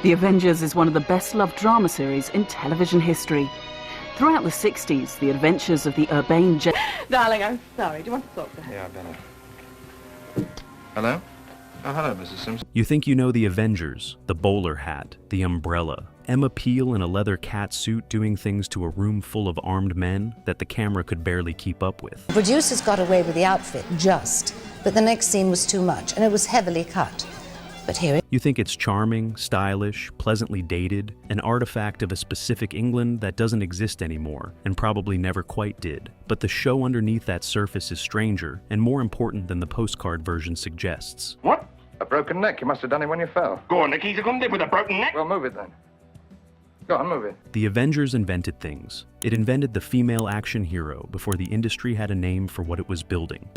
The Avengers is one of the best-loved drama series in television history. Throughout the 60s, the adventures of the urbane... Darling, I'm sorry. Do you want to talk to her? Yeah, I better. Hello? Oh, hello, Mrs. Simpson. You think you know the Avengers, the bowler hat, the umbrella, Emma Peel in a leather cat suit doing things to a room full of armed men that the camera could barely keep up with. The producers got away with the outfit just, but the next scene was too much, and it was heavily cut. But here it... You think it's charming, stylish, pleasantly dated, an artifact of a specific England that doesn't exist anymore, and probably never quite did. But the show underneath that surface is stranger, and more important than the postcard version suggests. What? A broken neck? You must have done it when you fell. Go on, Nick, he's gonna live with a broken neck. Well, move it then. Go on, move it. The Avengers invented things. It invented the female action hero before the industry had a name for what it was building.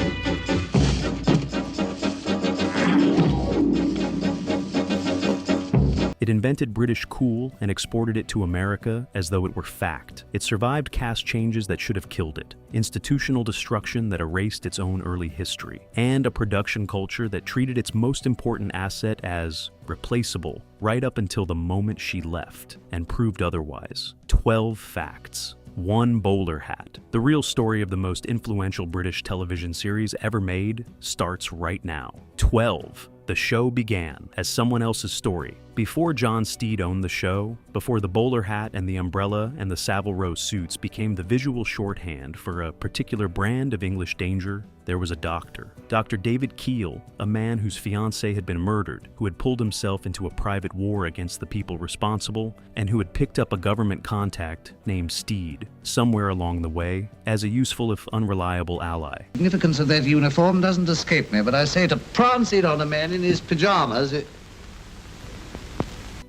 It invented British cool and exported it to America as though it were fact. It survived cast changes that should have killed it, institutional destruction that erased its own early history, and a production culture that treated its most important asset as replaceable right up until the moment she left and proved otherwise. 12 facts. 1 bowler hat. The real story of the most influential British television series ever made starts right now. 12. The show began as someone else's story. Before John Steed owned the show, before the bowler hat and the umbrella and the Savile Row suits became the visual shorthand for a particular brand of English danger, there was a doctor. Dr. David Keel, a man whose fiancée had been murdered, who had pulled himself into a private war against the people responsible, and who had picked up a government contact named Steed somewhere along the way as a useful if unreliable ally. The significance of that uniform doesn't escape me, but I say to prance it on a man in his pajamas...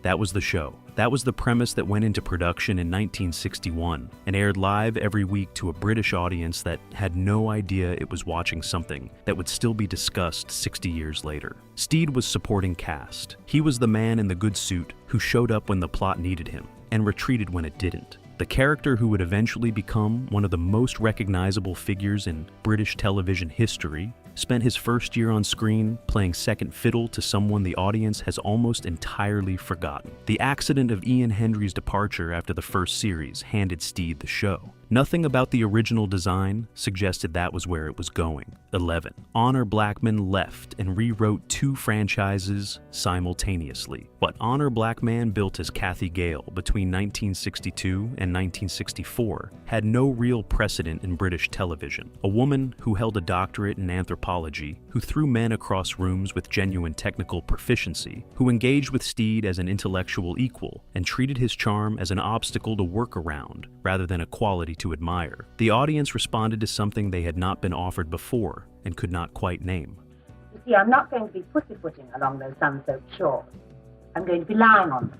That was the show. That was the premise that went into production in 1961 and aired live every week to a British audience that had no idea it was watching something that would still be discussed 60 years later. Steed was supporting cast. He was the man in the good suit who showed up when the plot needed him and retreated when it didn't. The character who would eventually become one of the most recognizable figures in British television history spent his first year on screen playing second fiddle to someone the audience has almost entirely forgotten. The accident of Ian Hendry's departure after the first series handed Steed the show. Nothing about the original design suggested that was where it was going. 11. Honor Blackman left and rewrote 2 franchises simultaneously. What Honor Blackman built as Kathy Gale between 1962 and 1964 had no real precedent in British television. A woman who held a doctorate in anthropology, who threw men across rooms with genuine technical proficiency, who engaged with Steed as an intellectual equal and treated his charm as an obstacle to work around rather than a quality to admire. The audience responded to something they had not been offered before and could not quite name. You see, I'm not going to be pussyfooting along those sun-soaked shores. I'm going to be lying on them.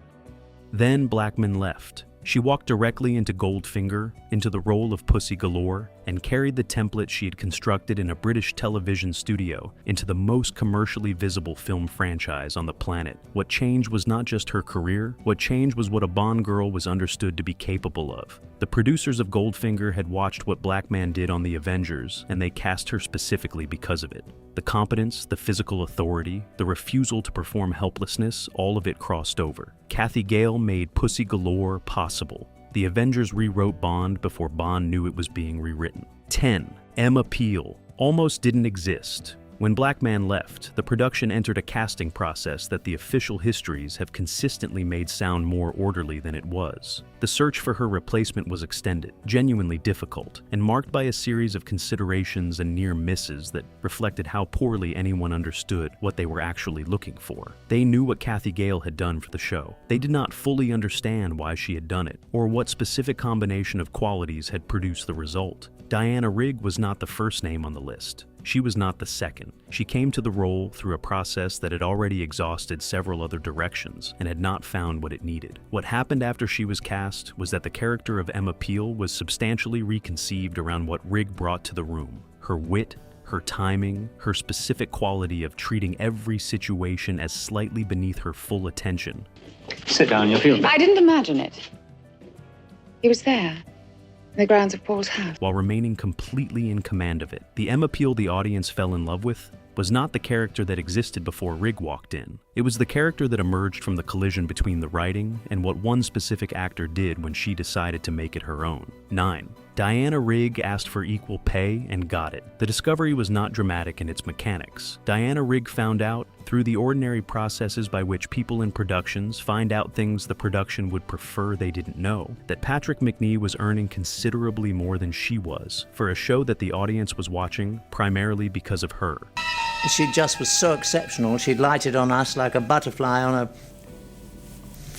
Then Blackman left. She walked directly into Goldfinger, into the role of Pussy Galore, and carried the template she had constructed in a British television studio into the most commercially visible film franchise on the planet. What changed was not just her career, what changed was what a Bond girl was understood to be capable of. The producers of Goldfinger had watched what Blackman did on the Avengers, and they cast her specifically because of it. The competence, the physical authority, the refusal to perform helplessness, all of it crossed over. Kathy Gale made Pussy Galore possible. The Avengers rewrote Bond before Bond knew it was being rewritten. 10. Emma Peel almost didn't exist. When Blackman left, the production entered a casting process that the official histories have consistently made sound more orderly than it was. The search for her replacement was extended, genuinely difficult, and marked by a series of considerations and near misses that reflected how poorly anyone understood what they were actually looking for. They knew what Kathy Gale had done for the show. They did not fully understand why she had done it, or what specific combination of qualities had produced the result. Diana Rigg was not the first name on the list. She was not the second. She came to the role through a process that had already exhausted several other directions and had not found what it needed. What happened after she was cast was that the character of Emma Peel was substantially reconceived around what Rigg brought to the room. Her wit, her timing, her specific quality of treating every situation as slightly beneath her full attention. Sit down, you'll feel better. I didn't imagine it. He was there. The grounds of Paul's house. While remaining completely in command of it. The Emma Peel the audience fell in love with was not the character that existed before Rigg walked in. It was the character that emerged from the collision between the writing and what one specific actor did when she decided to make it her own. 9. Diana Rigg asked for equal pay and got it. The discovery was not dramatic in its mechanics. Diana Rigg found out, through the ordinary processes by which people in productions find out things the production would prefer they didn't know, that Patrick Macnee was earning considerably more than she was for a show that the audience was watching primarily because of her. She just was so exceptional, she'd lighted on us like a butterfly on a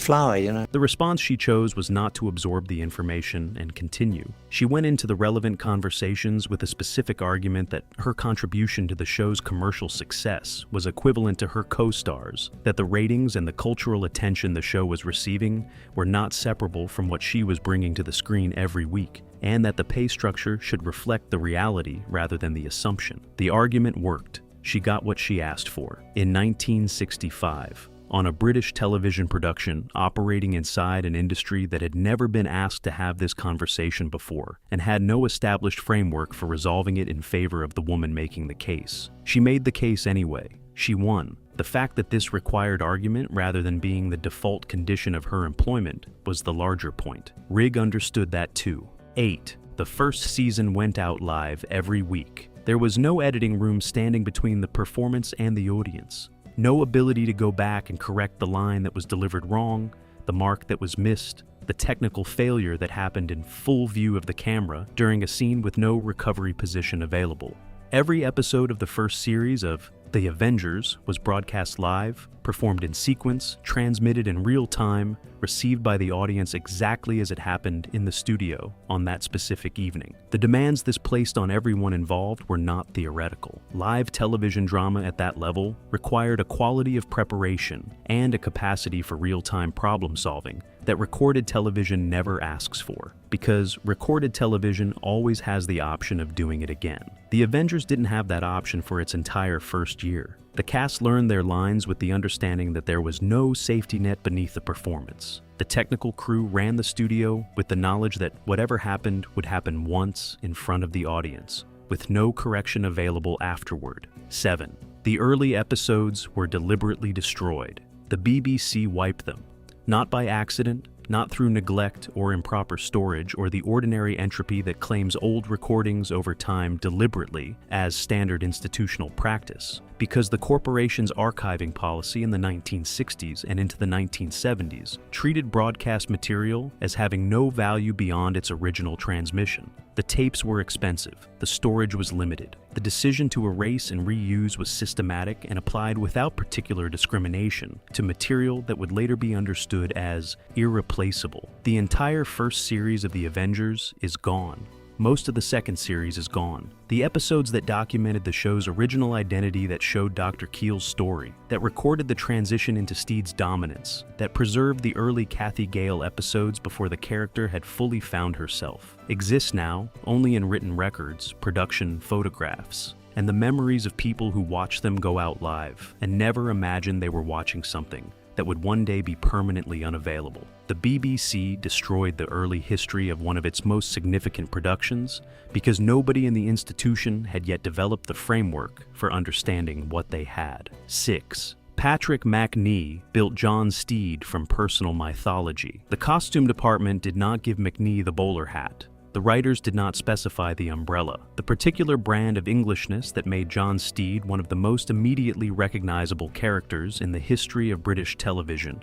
flower, you know. The response she chose was not to absorb the information and continue. She went into the relevant conversations with a specific argument that her contribution to the show's commercial success was equivalent to her co-stars, that the ratings and the cultural attention the show was receiving were not separable from what she was bringing to the screen every week, and that the pay structure should reflect the reality rather than the assumption. The argument worked. She got what she asked for. In 1965, on a British television production operating inside an industry that had never been asked to have this conversation before and had no established framework for resolving it in favor of the woman making the case. She made the case anyway. She won. The fact that this required argument rather than being the default condition of her employment was the larger point. Rigg understood that too. 8. The first season went out live every week. There was no editing room standing between the performance and the audience. No ability to go back and correct the line that was delivered wrong, the mark that was missed, the technical failure that happened in full view of the camera during a scene with no recovery position available. Every episode of the first series of The Avengers was broadcast live, performed in sequence, transmitted in real time, received by the audience exactly as it happened in the studio on that specific evening. The demands this placed on everyone involved were not theoretical. Live television drama at that level required a quality of preparation and a capacity for real-time problem solving that recorded television never asks for, because recorded television always has the option of doing it again. The Avengers didn't have that option for its entire first year. The cast learned their lines with the understanding that there was no safety net beneath the performance. The technical crew ran the studio with the knowledge that whatever happened would happen once in front of the audience, with no correction available afterward. 7. The early episodes were deliberately destroyed. The BBC wiped them. Not by accident, not through neglect or improper storage or the ordinary entropy that claims old recordings over time deliberately as standard institutional practice, because the corporation's archiving policy in the 1960s and into the 1970s treated broadcast material as having no value beyond its original transmission. The tapes were expensive, the storage was limited. The decision to erase and reuse was systematic and applied without particular discrimination to material that would later be understood as irreplaceable. The entire first series of The Avengers is gone. Most of the second series is gone. The episodes that documented the show's original identity, that showed Dr. Keel's story, that recorded the transition into Steed's dominance, that preserved the early Kathy Gale episodes before the character had fully found herself, exist now only in written records, production photographs, and the memories of people who watched them go out live and never imagined they were watching something that would one day be permanently unavailable. The BBC destroyed the early history of one of its most significant productions because nobody in the institution had yet developed the framework for understanding what they had. 6. Patrick Macnee built John Steed from personal mythology. The costume department did not give Macnee the bowler hat. The writers did not specify the umbrella, the particular brand of Englishness that made John Steed one of the most immediately recognizable characters in the history of British television.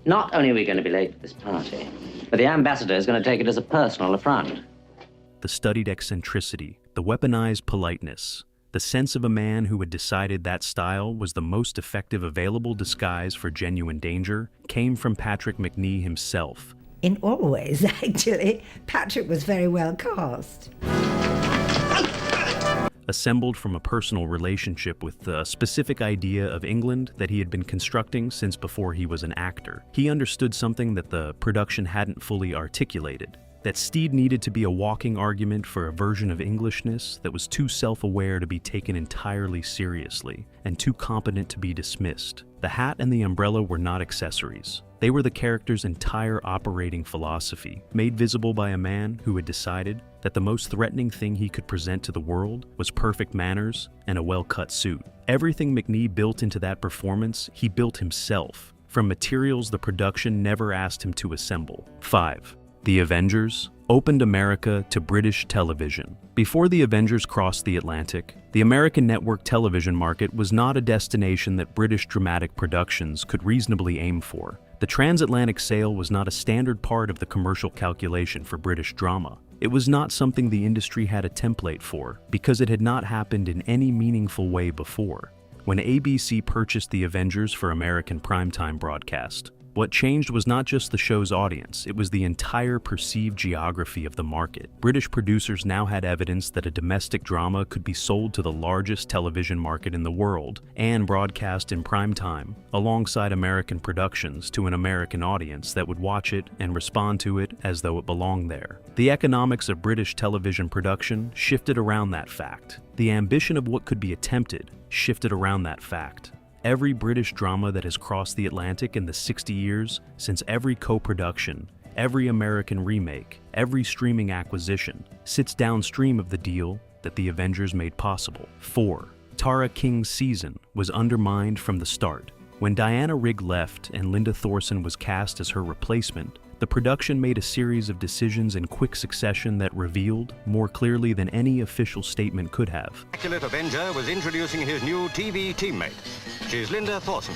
Not only are we going to be late for this party, but the ambassador is going to take it as a personal affront. The studied eccentricity, the weaponized politeness, the sense of a man who had decided that style was the most effective available disguise for genuine danger came from Patrick Macnee himself. In all ways, actually, Patrick was very well cast. Assembled from a personal relationship with the specific idea of England that he had been constructing since before he was an actor. He understood something that the production hadn't fully articulated. that Steed needed to be a walking argument for a version of Englishness that was too self-aware to be taken entirely seriously and too competent to be dismissed. The hat and the umbrella were not accessories. They were the character's entire operating philosophy, made visible by a man who had decided that the most threatening thing he could present to the world was perfect manners and a well-cut suit. Everything Macnee built into that performance, he built himself, from materials the production never asked him to assemble. 5. The Avengers opened America to British television. Before the Avengers crossed the Atlantic, the American network television market was not a destination that British dramatic productions could reasonably aim for. The transatlantic sale was not a standard part of the commercial calculation for British drama. It was not something the industry had a template for, because it had not happened in any meaningful way before. When ABC purchased the Avengers for American primetime broadcast, what changed was not just the show's audience, it was the entire perceived geography of the market. British producers now had evidence that a domestic drama could be sold to the largest television market in the world and broadcast in prime time, alongside American productions to an American audience that would watch it and respond to it as though it belonged there. The economics of British television production shifted around that fact. The ambition of what could be attempted shifted around that fact. Every British drama that has crossed the Atlantic in the 60 years since every co-production, every American remake, every streaming acquisition sits downstream of the deal that the Avengers made possible. 4. Tara King's season was undermined from the start. When Diana Rigg left and Linda Thorson was cast as her replacement, the production made a series of decisions in quick succession that revealed, more clearly than any official statement could have, Immaculate Avenger was introducing his new TV teammate. She's Linda Thorson,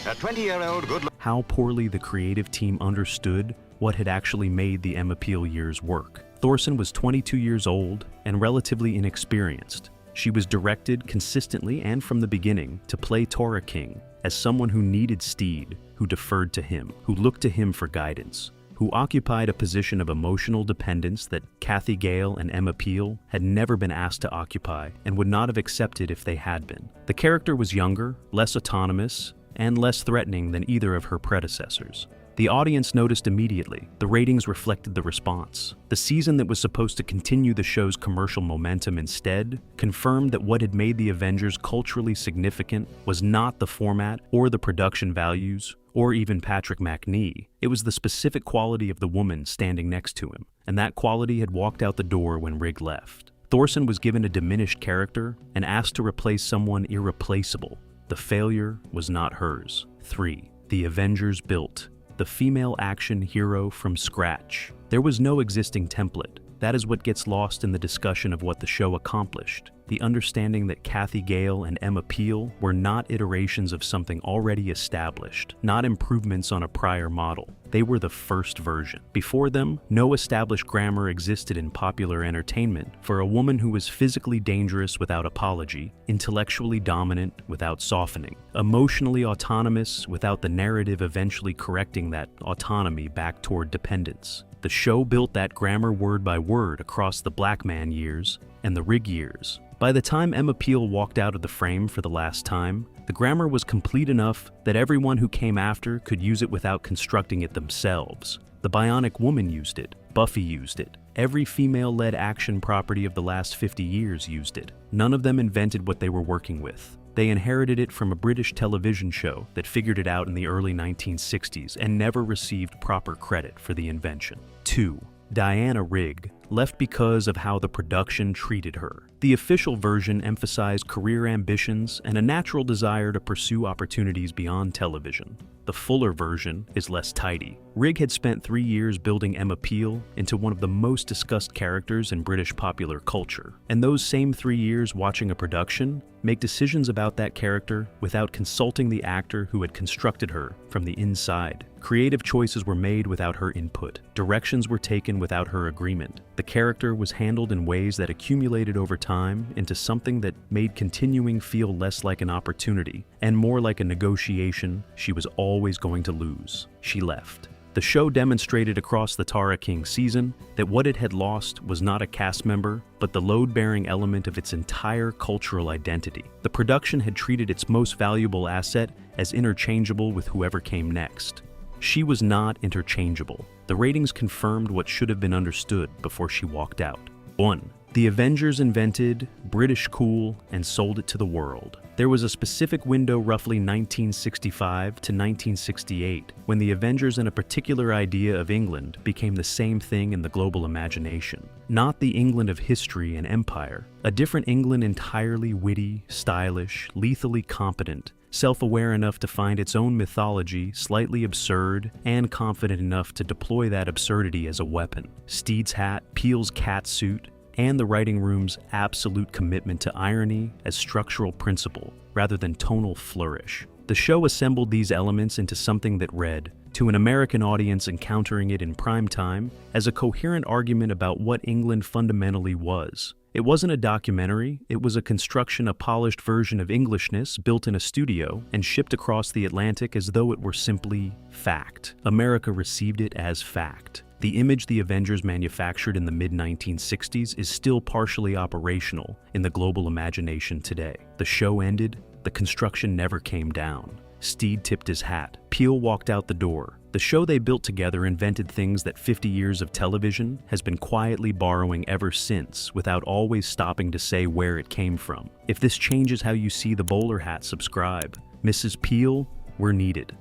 a 20-year-old good how poorly the creative team understood what had actually made the Emma Peel years work. Thorson was 22 years old and relatively inexperienced. She was directed consistently and from the beginning to play Tara King as someone who needed Steed, who deferred to him, who looked to him for guidance, who occupied a position of emotional dependence that Cathy Gale and Emma Peel had never been asked to occupy and would not have accepted if they had been. The character was younger, less autonomous, and less threatening than either of her predecessors. The audience noticed immediately. The ratings reflected the response. The season that was supposed to continue the show's commercial momentum instead confirmed that what had made the Avengers culturally significant was not the format or the production values or even Patrick Macnee. It was the specific quality of the woman standing next to him, and that quality had walked out the door when Rigg left. Thorson was given a diminished character and asked to replace someone irreplaceable. The failure was not hers. 3. The Avengers built the female action hero from scratch. There was no existing template. That is what gets lost in the discussion of what the show accomplished. The understanding that Cathy Gale and Emma Peel were not iterations of something already established, not improvements on a prior model. They were the first version. Before them, no established grammar existed in popular entertainment for a woman who was physically dangerous without apology, intellectually dominant without softening, emotionally autonomous without the narrative eventually correcting that autonomy back toward dependence. The show built that grammar word by word across the Blackman years and the Rigg years. By the time Emma Peel walked out of the frame for the last time, the grammar was complete enough that everyone who came after could use it without constructing it themselves. The Bionic Woman used it. Buffy used it. Every female-led action property of the last 50 years used it. None of them invented what they were working with. They inherited it from a British television show that figured it out in the early 1960s and never received proper credit for the invention. 2. Diana Rigg left because of how the production treated her. The official version emphasized career ambitions and a natural desire to pursue opportunities beyond television. The fuller version is less tidy. Rigg had spent 3 years building Emma Peel into one of the most discussed characters in British popular culture. And those same 3 years watching a production make decisions about that character without consulting the actor who had constructed her from the inside. Creative choices were made without her input. Directions were taken without her agreement. The character was handled in ways that accumulated over time into something that made continuing feel less like an opportunity and more like a negotiation she was always going to lose. She left. The show demonstrated across the Tara King season that what it had lost was not a cast member, but the load-bearing element of its entire cultural identity. The production had treated its most valuable asset as interchangeable with whoever came next. She was not interchangeable. The ratings confirmed what should have been understood before she walked out. 1. The Avengers invented British cool and sold it to the world. There was a specific window, roughly 1965 to 1968, when the Avengers and a particular idea of England became the same thing in the global imagination. Not the England of history and empire, a different England entirely witty, stylish, lethally competent, self-aware enough to find its own mythology slightly absurd, and confident enough to deploy that absurdity as a weapon. Steed's hat, Peel's cat suit, and the writing room's absolute commitment to irony as structural principle rather than tonal flourish. The show assembled these elements into something that read, to an American audience encountering it in prime time, as a coherent argument about what England fundamentally was. It wasn't a documentary, it was a construction, a polished version of Englishness built in a studio and shipped across the Atlantic as though it were simply fact. America received it as fact. The image the Avengers manufactured in the mid-1960s is still partially operational in the global imagination today. The show ended, the construction never came down. Steed tipped his hat. Peel walked out the door. The show they built together invented things that 50 years of television has been quietly borrowing ever since, without always stopping to say where it came from. If this changes how you see the bowler hat, subscribe. Mrs. Peel, we're needed.